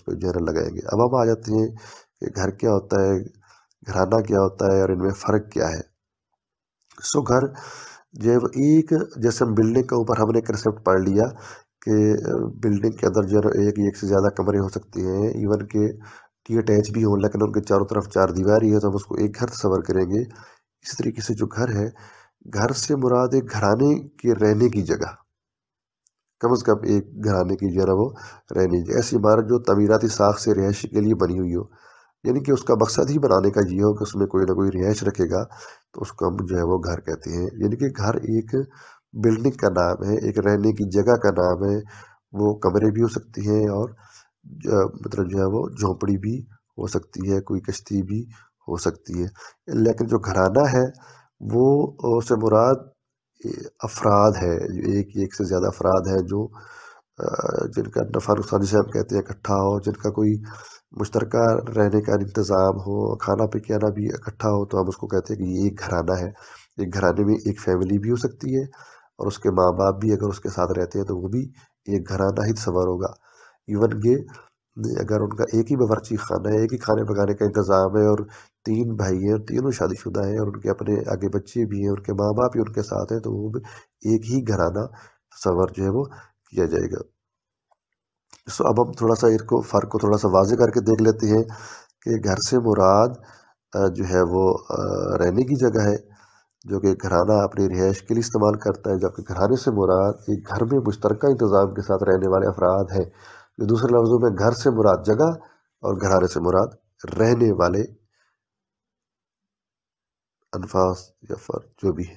پہ جو ہے نا لگائیں گے۔ اب ہم آ جاتے ہیں کہ گھر کیا ہوتا ہے، گھرانہ کیا ہوتا ہے اور ان میں فرق کیا ہے۔ گھر جو ہے وہ ایک، جیسے ہم بلڈنگ کے اوپر ہم نے کنسیپٹ پڑھ لیا کہ بلڈنگ کے اندر جو ہے ایک سے زیادہ کمرے ہو سکتے ہیں، ایون کہ ٹی اٹیچ بھی ہوں، لیکن ان کے چاروں طرف چار دیواری ہے تو ہم اس کو ایک گھر تصور کریں گے۔ اس طریقے سے جو گھر ہے، گھر سے مراد ایک گھرانے کے رہنے کی جگہ، کم از کم ایک گھرانے کی جو ہے نا وہ رہنے کی ایسی عمارت جو تعمیراتی ساخت سے رہائش کے لیے بنی ہوئی ہو، یعنی کہ اس کا مقصد ہی بنانے کا یہ ہو کہ اس میں کوئی نہ کوئی رہائش رکھے گا، تو اس کو ہم جو ہے وہ گھر کہتے ہیں۔ یعنی کہ گھر ایک بلڈنگ کا نام ہے، ایک رہنے کی جگہ کا نام ہے۔ وہ کمرے بھی ہو سکتی ہیں اور مطلب جو ہے وہ جھونپڑی بھی ہو سکتی ہے، کوئی کشتی بھی ہو سکتی ہے۔ لیکن جو گھرانہ ہے وہ سے مراد افراد ہے، ایک سے زیادہ افراد ہیں جو جن کا نفع نقصان جسے ہم کہتے ہیں اکٹھا ہو، جن کا کوئی مشترکہ رہنے کا انتظام ہو، کھانا پکانا بھی اکٹھا ہو، تو ہم اس کو کہتے ہیں کہ یہ ایک گھرانہ ہے۔ ایک گھرانے میں ایک فیملی بھی ہو سکتی ہے اور اس کے ماں باپ بھی اگر اس کے ساتھ رہتے ہیں تو وہ بھی ایک گھرانہ ہی تصور ہوگا۔ ایون کہ اگر ان کا ایک ہی باورچی خانہ ہے، ایک ہی کھانے پکانے کا انتظام ہے اور 3 بھائی ہیں اور تینوں شادی شدہ ہیں اور ان کے اپنے آگے بچے بھی ہیں، ان کے ماں باپ بھی ان کے ساتھ ہیں، تو وہ بھی ایک ہی گھرانہ تصور جو ہے وہ کیا جائے گا۔ اب ہم تھوڑا سا فرق کو تھوڑا سا واضح کر کے دیکھ لیتے ہیں کہ گھر سے مراد جو ہے وہ رہنے کی جگہ ہے، جو کہ گھرانہ اپنی رہائش کے لیے استعمال کرتا ہے، جبکہ گھرانے سے مراد ایک گھر میں مشترکہ انتظام کے ساتھ رہنے والے افراد ہیں۔ دوسرے لفظوں میں گھر سے مراد جگہ اور گھرانے سے مراد رہنے والے انفاس یا فرد جو بھی ہے۔